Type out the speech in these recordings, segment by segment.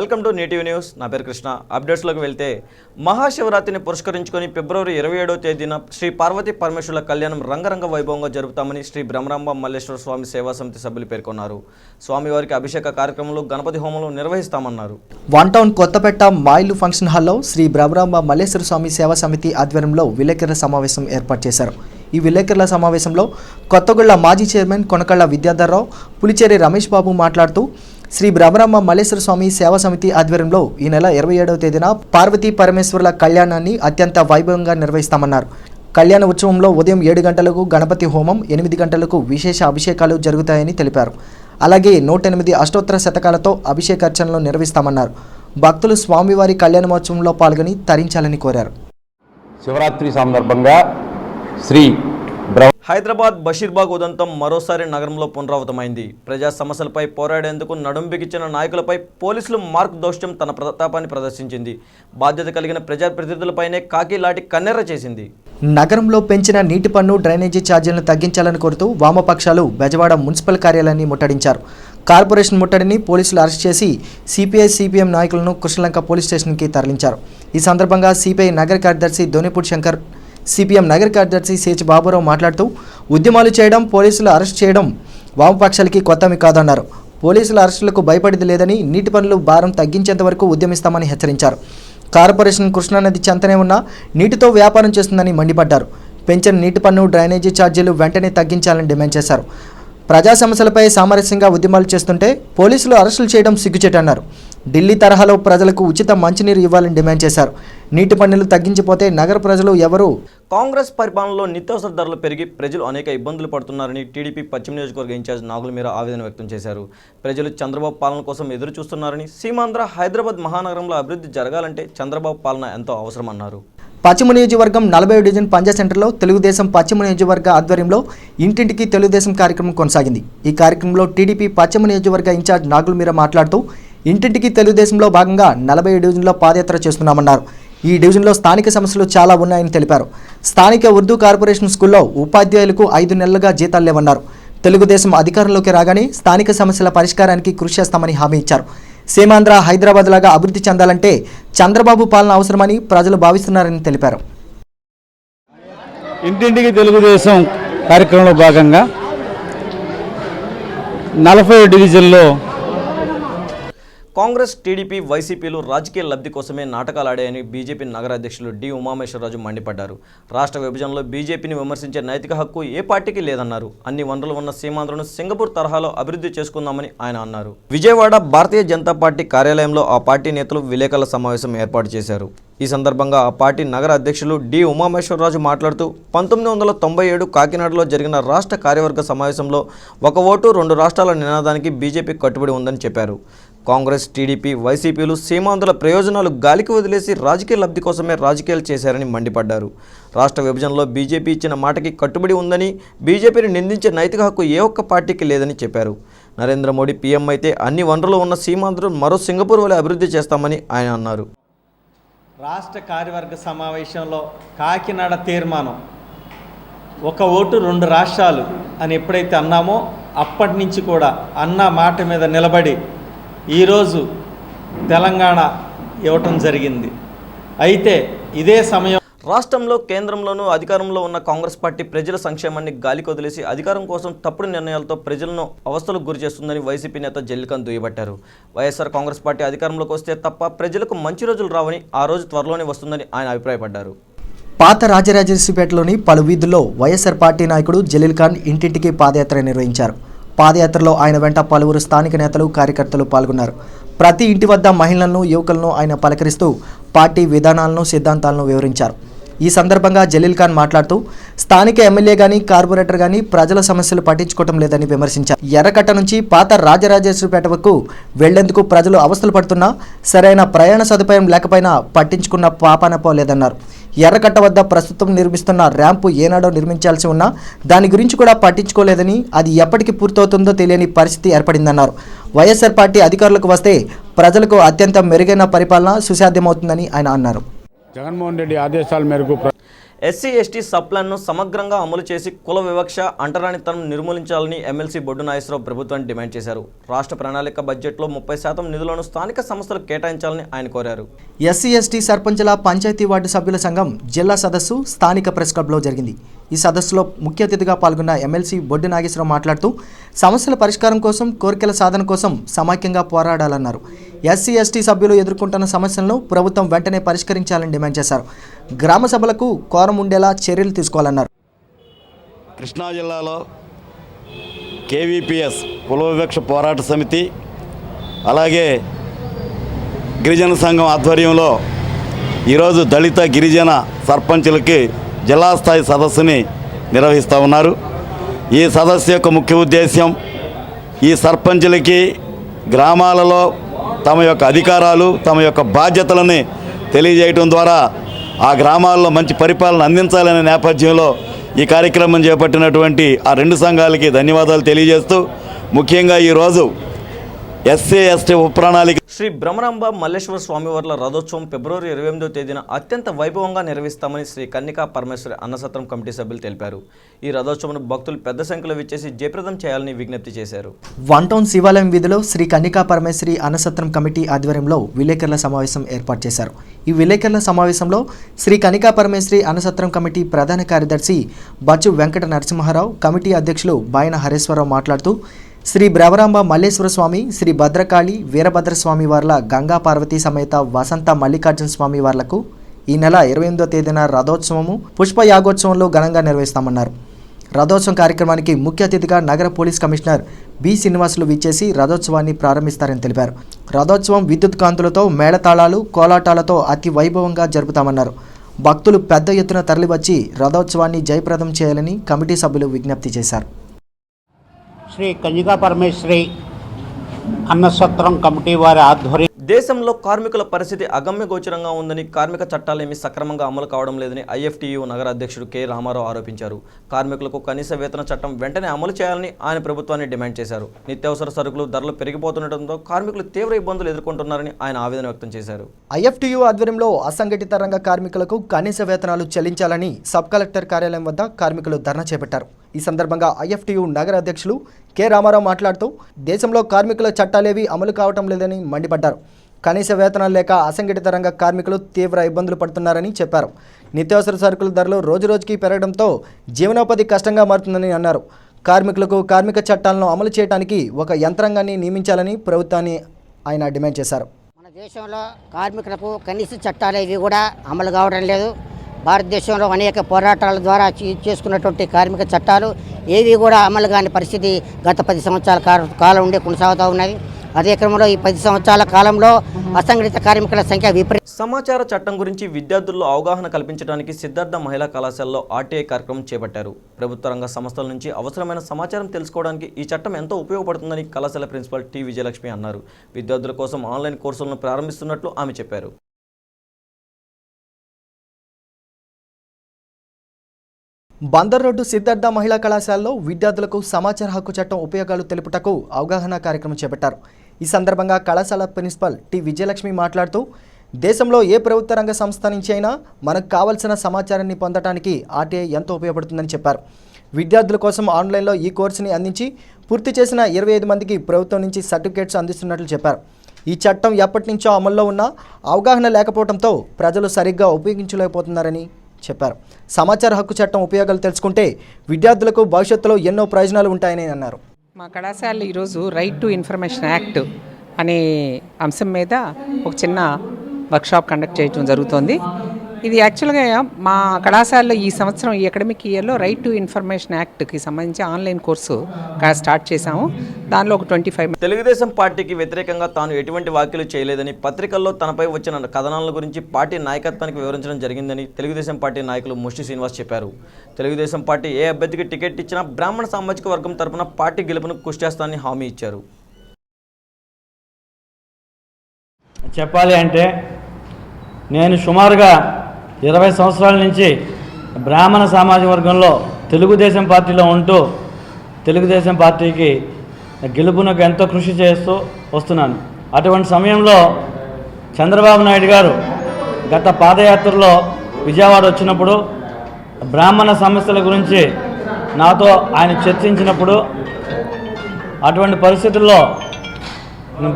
Welcome to native news. నా పేరు కృష్ణ. అప్డేట్స్లోకి వెళ్తే మహాశివరాత్రిని పురస్కరించుకొని ఫిబ్రవరి 27వ తేదీన శ్రీ పార్వతీ పరమేశ్వరుల కళ్యాణం రంగరంగ వైభవంగా జరుపుతామని శ్రీ బ్రహ్మరాంబ మల్లేశ్వర స్వామి సేవా సమితి సభ్యులు పేర్కొన్నారు. స్వామివారికి అభిషేక కార్యక్రమంలో గణపతి హోమంలో నిర్వహిస్తామన్నారు. వన్ టౌన్ కొత్తపేట మాయిలు ఫంక్షన్ హాల్లో శ్రీ బ్రహ్మరాంబ మల్లేశ్వర స్వామి సేవా సమితి ఆధ్వర్యంలో విలేకరుల సమావేశం ఏర్పాటు చేశారు. ఈ విలేకరుల సమావేశంలో కొత్తగొళ్ల మాజీ చైర్మన్ కొనకళ్ళ విద్యాధర్రావు, పులిచేరి రమేష్ బాబు మాట్లాడుతూ శ్రీ బ్రహ్మరాంబ మల్లేశ్వర స్వామి సేవా సమితి ఆధ్వర్యంలో ఈ నెల 27వ తేదీన పార్వతీ పరమేశ్వరుల కళ్యాణాన్ని అత్యంత వైభవంగా నిర్వహిస్తామన్నారు. కళ్యాణ ఉత్సవంలో ఉదయం 7 గంటలకు గణపతి హోమం, 8 గంటలకు విశేష అభిషేకాలు జరుగుతాయని తెలిపారు. అలాగే 108 అష్టోత్తర శతకాలతో అభిషేకార్చనలు నిర్వహిస్తామన్నారు. భక్తులు స్వామివారి కళ్యాణ మహోత్సవంలో పాల్గొని తరించాలని కోరారు. శివరాత్రి సందర్భంగా హైదరాబాద్ బషీర్బాగ్ ఉదంతం మరోసారి నగరంలో పునరావృతమైంది. ప్రజా సమస్యలపై పోరాడేందుకు నడుం బిగించిన నాయకులపై పోలీసులు మార్క్ దోష్ట్యం తన ప్రతాపాన్ని ప్రదర్శించింది. బాధ్యత కలిగిన ప్రజాప్రతినిధులపైనే కాకి లాటి కన్నెర్ర చేసింది. నగరంలో పెంచిన నీటి పన్ను, డ్రైనేజీ ఛార్జీలను తగ్గించాలని కోరుతూ వామపక్షాలు బెజవాడ మున్సిపల్ కార్యాలయాన్ని ముట్టడించారు. కార్పొరేషన్ ముట్టడిని పోలీసులు అరెస్ట్ చేసి సిపిఐ, సిపిఎం నాయకులను కృష్ణలంక పోలీస్ స్టేషన్కి తరలించారు. ఈ సందర్భంగా సిపిఐ నగర కార్యదర్శి దోనిపూడి శంకర్, సిపిఎం నగర కార్యదర్శి సిహెచ్ బాబురావు మాట్లాడుతూ ఉద్యమాలు చేయడం, పోలీసులు అరెస్ట్ చేయడం వామపక్షాలకి కొత్తమి కాదన్నారు. పోలీసుల అరెస్టులకు భయపడేది లేదని, నీటి పన్నుల భారం తగ్గించేంత వరకు ఉద్యమిస్తామని హెచ్చరించారు. కార్పొరేషన్ కృష్ణానది చెంతనే ఉన్న నీటితో వ్యాపారం చేస్తుందని మండిపడ్డారు. పెంచిన నీటి పన్ను, డ్రైనేజీ ఛార్జీలు వెంటనే తగ్గించాలని డిమాండ్ చేశారు. ప్రజా సమస్యలపై సామరస్యంగా ఉద్యమాలు చేస్తుంటే పోలీసులు అరెస్టులు చేయడం సిగ్గుచేటన్నారు. ఢిల్లీ తరహాలో ప్రజలకు ఉచిత మంచినీరు ఇవ్వాలని డిమాండ్ చేశారు. నీటి పన్నులు తగ్గించిపోతే నగర ప్రజలు ఎవరు? కాంగ్రెస్ పరిపాలనలో నిత్యావసర ధరలు పెరిగి ప్రజలు అనేక ఇబ్బందులు పడుతున్నారని టీడీపీ పశ్చిమ నియోజకవర్గ ఇన్ఛార్జ్ నాగులమీర ఆవేదన వ్యక్తం చేశారు. ప్రజలు చంద్రబాబు పాలన కోసం ఎదురు చూస్తున్నారని, సీమాంధ్ర హైదరాబాద్ మహానగరంలో అభివృద్ధి జరగాలంటే చంద్రబాబు పాలన ఎంతో అవసరమన్నారు. పశ్చిమ నియోజకవర్గం 40వ డివిజన్ పంజా సెంటర్లో తెలుగుదేశం పశ్చిమ నియోజకవర్గ ఆధ్వర్యంలో ఇంటింటికి తెలుగుదేశం కార్యక్రమం కొనసాగింది. ఈ కార్యక్రమంలో టీడీపీ పశ్చిమ నియోజకవర్గ ఇన్ఛార్జ్ నాగులమీర మాట్లాడుతూ ఇంటింటికి తెలుగుదేశంలో భాగంగా 40 డివిజన్లో పాదయాత్ర చేస్తున్నామన్నారు. ఈ డివిజన్లో స్థానిక సమస్యలు చాలా ఉన్నాయని తెలిపారు. స్థానిక ఉర్దూ కార్పొరేషన్ స్కూల్లో ఉపాధ్యాయులకు 5 నెలలుగా జీతాలు లేవన్నారు. తెలుగుదేశం అధికారంలోకి రాగానే స్థానిక సమస్యల పరిష్కారానికి కృషి చేస్తామని హామీ ఇచ్చారు. సీమాంధ్ర హైదరాబాద్ లాగా అభివృద్ధి చెందాలంటే చంద్రబాబు పాలన అవసరమని ప్రజలు భావిస్తున్నారని తెలిపారు. ఇంటింటికి తెలుగుదేశం కార్యక్రమంలో భాగంగా 40 డివిజన్లో కాంగ్రెస్, టీడీపీ, వైసీపీలు రాజకీయ లబ్ధి కోసమే నాటకాలు ఆడాయని బీజేపీ నగర అధ్యక్షులు డి ఉమామేశ్వరరాజు మండిపడ్డారు. రాష్ట్ర విభజనలో బీజేపీని విమర్శించే నైతిక హక్కు ఏ పార్టీకి లేదన్నారు. అన్ని వనరులు ఉన్న సీమాంధ్రను సింగపూర్ తరహాలో అభివృద్ధి చేసుకుందామని ఆయన అన్నారు. విజయవాడ భారతీయ జనతా పార్టీ కార్యాలయంలో ఆ పార్టీ నేతలు విలేకరుల సమావేశం ఏర్పాటు చేశారు. ఈ సందర్భంగా ఆ పార్టీ నగర అధ్యక్షులు డి ఉమామేశ్వరరాజు మాట్లాడుతూ 1997 కాకినాడలో జరిగిన రాష్ట్ర కార్యవర్గ సమావేశంలో 1 ఓటు 2 రాష్ట్రాల నినాదానికి బీజేపీ కట్టుబడి ఉందని చెప్పారు. కాంగ్రెస్, టీడీపీ, వైసీపీలు సీమాంధ్రుల ప్రయోజనాలు గాలికి వదిలేసి రాజకీయ లబ్ధి కోసమే రాజకీయాలు చేశారని మండిపడ్డారు. రాష్ట్ర విభజనలో బీజేపీ ఇచ్చిన మాటకి కట్టుబడి ఉందని, బీజేపీని నిందించే నైతిక హక్కు ఏ ఒక్క పార్టీకి లేదని చెప్పారు. నరేంద్ర మోడీ పీఎం అయితే అన్ని వనరులు ఉన్న సీమాంధ్రను మరో సింగపూర్ వలె అభివృద్ధి చేస్తామని ఆయన అన్నారు. రాష్ట్ర కార్యవర్గ సమావేశంలో కాకినాడ తీర్మానం 1 ఓటు 2 రాష్ట్రాలు అని ఎప్పుడైతే అన్నామో అప్పటి నుంచి కూడా అన్న మాట మీద నిలబడి ఈరోజు తెలంగాణ ఇవ్వటం జరిగింది. అయితే ఇదే సమయం రాష్ట్రంలో, కేంద్రంలోనూ అధికారంలో ఉన్న కాంగ్రెస్ పార్టీ ప్రజల సంక్షేమాన్ని గాలికి వదిలేసి అధికారం కోసం తప్పుడు నిర్ణయాలతో ప్రజలను అవస్థలకు గురి చేస్తుందని వైసీపీ నేత జల్లికన్ దుయ్యబట్టారు. వైఎస్ఆర్ కాంగ్రెస్ పార్టీ అధికారంలోకి వస్తే తప్ప ప్రజలకు మంచి రోజులు రావని, ఆ రోజు త్వరలోనే వస్తుందని ఆయన అభిప్రాయపడ్డారు. పాత రాజరాజేశ్వరిపేటలోని పలు వీధుల్లో వైఎస్ఆర్ పార్టీ నాయకుడు జలీల్ ఖాన్ ఇంటింటికి పాదయాత్ర నిర్వహించారు. పాదయాత్రలో ఆయన వెంట పలువురు స్థానిక నేతలు, కార్యకర్తలు పాల్గొన్నారు. ప్రతి ఇంటి వద్ద మహిళలను, యువకులను ఆయన పలకరిస్తూ పార్టీ విధానాలను, సిద్ధాంతాలను వివరించారు. ఈ సందర్భంగా జలీల్ ఖాన్ మాట్లాడుతూ స్థానిక ఎమ్మెల్యే కానీ, కార్పొరేటర్ కానీ ప్రజల సమస్యలు పట్టించుకోవడం లేదని విమర్శించారు. ఎర్రకట్ట నుంచి పాత రాజరాజేశ్వరిపేట వరకు వెళ్లేందుకు ప్రజలు అవస్థలు పడుతున్నా సరైన ప్రయాణ సదుపాయం లేకపోయినా పట్టించుకున్న పాపాన పోలేదన్నారు. ఎర్రకట్ట వద్ద ప్రస్తుతం నిర్మిస్తున్న ర్యాంపు ఏనాడో నిర్మించాల్సి ఉన్నా దాని గురించి కూడా పట్టించుకోలేదని, అది ఎప్పటికి పూర్తవుతుందో తెలియని పరిస్థితి ఏర్పడిందన్నారు. వైఎస్ఆర్ పార్టీ అధికారులకు వస్తే ప్రజలకు అత్యంత మెరుగైన పరిపాలన సుసాధ్యమవుతుందని ఆయన అన్నారు. జగన్మోహన్ రెడ్డి ఆదేశాల మేరకు ఎస్సీ ఎస్టీ సప్లాన్ను సమగ్రంగా అమలు చేసి కుల వివక్ష అంటరానితనం నిర్మూలించాలని ఎమ్మెల్సీ బొడ్డు నాగేశ్వరరావు ప్రభుత్వాన్ని డిమాండ్ చేశారు. రాష్ట్ర ప్రణాళిక బడ్జెట్లో 30% నిధులను స్థానిక సంస్థలకు కేటాయించాలని ఆయన కోరారు. ఎస్సీ ఎస్టీ సర్పంచుల పంచాయతీ వార్డు సభ్యుల సంఘం జిల్లా సదస్సు స్థానిక ప్రెస్ క్లబ్లో జరిగింది. ఈ సదస్సులో ముఖ్య అతిథిగా పాల్గొన్న ఎమ్మెల్సీ బొడ్డు నాగేశ్వరరావు మాట్లాడుతూ సమస్యల పరిష్కారం కోసం, కోరికల సాధన కోసం సమైక్యంగా పోరాడాలన్నారు. ఎస్సీ ఎస్టీ సభ్యులు ఎదుర్కొంటున్న సమస్యలను ప్రభుత్వం వెంటనే పరిష్కరించాలని డిమాండ్ చేశారు. గ్రామ సభలకు కోరం ఉండేలా చర్యలు తీసుకోవాలన్నారు. కృష్ణా జిల్లాలో కేవీపీఎస్ కుల వివక్ష పోరాట సమితి అలాగే గిరిజన సంఘం ఆధ్వర్యంలో ఈరోజు దళిత గిరిజన సర్పంచులకి జిల్లా స్థాయి సదస్సుని నిర్వహిస్తూ ఉన్నారు. ఈ సదస్సు యొక్క ముఖ్య ఉద్దేశ్యం ఈ సర్పంచులకి గ్రామాలలో తమ యొక్క అధికారాలు, తమ యొక్క బాధ్యతలని తెలియజేయడం ద్వారా ఆ గ్రామాల్లో మంచి పరిపాలన అందించాలనే నేపథ్యంలో ఈ కార్యక్రమం చేపట్టినటువంటి ఆ రెండు సంఘాలకి ధన్యవాదాలు తెలియజేస్తూ, ముఖ్యంగా ఈరోజు ఎస్సీ ఎస్టీ ఉపప్రణాళిక శ్రీ బ్రహ్మరాంబ మల్లేశ్వర స్వామివార్ల రథోత్సవం ఫిబ్రవరి 28వ తేదీన అత్యంత వైభవంగా నిర్వహిస్తామని శ్రీ కన్నికా పరమేశ్వరి అన్నసత్రం కమిటీ సభ్యులు తెలిపారు. ఈ రథోత్సవం భక్తులు పెద్ద సంఖ్యలో విచ్చేసి జయప్రదం చేయాలని విజ్ఞప్తి చేశారు. వన్ టౌన్ శివాలయం వీధిలో శ్రీ కన్నికా పరమేశ్వరి అన్నసత్రం కమిటీ ఆధ్వర్యంలో విలేకరుల సమావేశం ఏర్పాటు చేశారు. ఈ విలేకరుల సమావేశంలో శ్రీ కన్నికా పరమేశ్వరి అన్నసత్రం కమిటీ ప్రధాన కార్యదర్శి బచ్చు వెంకట నరసింహారావు, కమిటీ అధ్యక్షులు బాయన హరేశ్వరరావు మాట్లాడుతూ శ్రీ బ్రహ్మరాంబ మల్లేశ్వర స్వామి, శ్రీ భద్రకాళి వీరభద్రస్వామి వార్ల గంగా పార్వతీ సమేత వసంత మల్లికార్జున స్వామి వార్లకు ఈ నెల 28వ తేదీన రథోత్సవము, పుష్ప యాగోత్సవంలో ఘనంగా నిర్వహిస్తామన్నారు. రథోత్సవం కార్యక్రమానికి ముఖ్య అతిథిగా నగర పోలీస్ కమిషనర్ బి శ్రీనివాసులు విచ్చేసి రథోత్సవాన్ని ప్రారంభిస్తారని తెలిపారు. రథోత్సవం విద్యుత్ కాంతులతో, మేళతాళాలు, కోలాటాలతో అతి వైభవంగా జరుపుతామన్నారు. భక్తులు పెద్ద ఎత్తున తరలివచ్చి రథోత్సవాన్ని జయప్రదం చేయాలని కమిటీ సభ్యులు విజ్ఞప్తి చేశారు. శ్రీ కన్నికా పరమేశ్వరి అన్నసత్రం కమిటీ వారి ఆధ్వర్యం దేశంలో కార్మికుల పరిస్థితి అగమ్యగోచరంగా ఉందని, కార్మిక చట్టాలేమీ సక్రమంగా అమలు కావడం లేదని ఐఎఫ్టీయూ నగర అధ్యక్షుడు కె రామారావు ఆరోపించారు. కార్మికులకు కనీస వేతన చట్టం వెంటనే అమలు చేయాలని ఆయన ప్రభుత్వాన్ని డిమాండ్ చేశారు. నిత్యావసర సరుకులు ధరలు పెరిగిపోతుండటంతో కార్మికులు తీవ్ర ఇబ్బందులు ఎదుర్కొంటున్నారని ఆయన ఆవేదన వ్యక్తం చేశారు. ఐఎఫ్టీయూ ఆధ్వర్యంలో అసంఘటిత రంగ కార్మికులకు కనీస వేతనాలు చెల్లించాలని సబ్ కలెక్టర్ కార్యాలయం వద్ద కార్మికులు ధర్నా చేపట్టారు. ఈ సందర్భంగా ఐఎఫ్టీయూ నగర అధ్యక్షులు కె రామారావు మాట్లాడుతూ దేశంలో కార్మికుల చట్టాలేవి అమలు కావటం లేదని మండిపడ్డారు. కనీస వేతనాలు లేక అసంఘటిత రంగ కార్మికులు తీవ్ర ఇబ్బందులు పడుతున్నారని చెప్పారు. నిత్యావసర సరుకుల ధరలు రోజురోజుకి పెరగడంతో జీవనోపాధి కష్టంగా మారుతుందని అన్నారు. కార్మికులకు కార్మిక చట్టాలను అమలు చేయడానికి ఒక యంత్రాంగాన్ని నియమించాలని ప్రభుత్వాన్ని ఆయన డిమాండ్ చేశారు. మన దేశంలో కార్మికులకు కనీస చట్టాలు ఇవి కూడా అమలు కావడం లేదు. భారతదేశంలో అనేక పోరాటాల ద్వారా చేసుకున్నటువంటి కార్మిక చట్టాలు ఏవి కూడా అమలు కాని పరిస్థితి గత 10 సంవత్సరాల కాలం నుండి కొనసాగుతూ ఉన్నది. అదే క్రమంలో ఈ 10 సంవత్సరాల కాలంలో అసంఘటిత కార్మికుల సంఖ్య సమాచార చట్టం గురించి విద్యార్థుల్లో అవగాహన కల్పించడానికి సిద్ధార్థ మహిళా కళాశాలలో ఆర్టీఐ కార్యక్రమం చేపట్టారు. ప్రభుత్వ రంగ సంస్థల నుంచి అవసరమైన సమాచారం తెలుసుకోవడానికి ఈ చట్టం ఎంతో ఉపయోగపడుతుందని కళాశాల ప్రిన్సిపల్ టి విజయలక్ష్మి అన్నారు. విద్యార్థుల కోసం ఆన్లైన్ కోర్సులను ప్రారంభిస్తున్నట్లు ఆమె చెప్పారు. బందర్ రోడ్డు సిద్ధార్థ మహిళా కళాశాలలో విద్యార్థులకు సమాచార హక్కు చట్టం ఉపయోగాలు తెలుపుటకు అవగాహన కార్యక్రమం చేపట్టారు. ఈ సందర్భంగా కళాశాల ప్రిన్సిపల్ టి విజయలక్ష్మి మాట్లాడుతూ దేశంలో ఏ ప్రభుత్వ రంగ సంస్థ నుంచి అయినా మనకు కావాల్సిన సమాచారాన్ని పొందడానికి ఆర్టీఐ ఎంతో ఉపయోగపడుతుందని చెప్పారు. విద్యార్థుల కోసం ఆన్లైన్లో ఈ కోర్సుని అందించి పూర్తి చేసిన 25 మందికి ప్రభుత్వం నుంచి సర్టిఫికేట్స్ అందిస్తున్నట్లు చెప్పారు. ఈ చట్టం ఎప్పటి నుంచో అమల్లో ఉన్నా అవగాహన లేకపోవడంతో ప్రజలు సరిగ్గా ఉపయోగించలేకపోతున్నారని చెప్పారు. సమాచార హక్కు చట్టం ఉపయోగాలు తెలుసుకుంటే విద్యార్థులకు భవిష్యత్తులో ఎన్నో ప్రయోజనాలు ఉంటాయని అన్నారు. మా కళాశాలలో ఈరోజు రైట్ టు ఇన్ఫర్మేషన్ యాక్ట్ అనే అంశం మీద ఒక చిన్న వర్క్షాప్ కండక్ట్ చేయడం జరుగుతోంది. ఇది యాక్చువల్గా మా కళాశాలలో ఈ సంవత్సరం ఈ అకాడమిక్ ఇయర్లో రైట్ టు ఇన్ఫర్మేషన్ యాక్ట్కి సంబంధించి ఆన్లైన్ కోర్సు స్టార్ట్ చేశాము. దానిలో ఒక 25 తెలుగుదేశం పార్టీకి వ్యతిరేకంగా తాను ఎటువంటి వ్యాఖ్యలు చేయలేదని, పత్రికల్లో తనపై వచ్చిన కథనాల గురించి పార్టీ నాయకత్వానికి వివరించడం జరిగిందని తెలుగుదేశం పార్టీ నాయకులు ముష్టి శ్రీనివాస్ చెప్పారు. తెలుగుదేశం పార్టీ ఏ అభ్యర్థికి టికెట్ ఇచ్చినా బ్రాహ్మణ సామాజిక వర్గం తరపున పార్టీ గెలుపును కృషి చేస్తానని హామీ ఇచ్చారు. చెప్పాలి అంటే నేను సుమారుగా 20 సంవత్సరాల నుంచి బ్రాహ్మణ సామాజిక వర్గంలో తెలుగుదేశం పార్టీలో ఉంటూ తెలుగుదేశం పార్టీకి గెలుపునకు ఎంతో కృషి చేస్తూ వస్తున్నాను. అటువంటి సమయంలో చంద్రబాబు నాయుడు గారు గత పాదయాత్రలో విజయవాడ వచ్చినప్పుడు బ్రాహ్మణ సమస్యల గురించి నాతో ఆయన చర్చించినప్పుడు అటువంటి పరిస్థితుల్లో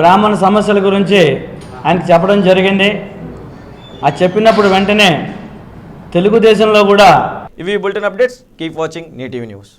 బ్రాహ్మణ సమస్యల గురించి ఆయనకు చెప్పడం జరిగింది. ఆ చెప్పినప్పుడు వెంటనే తెలుగుదేశంలో కూడా ఇవి bulletin updates. Keep watching native news.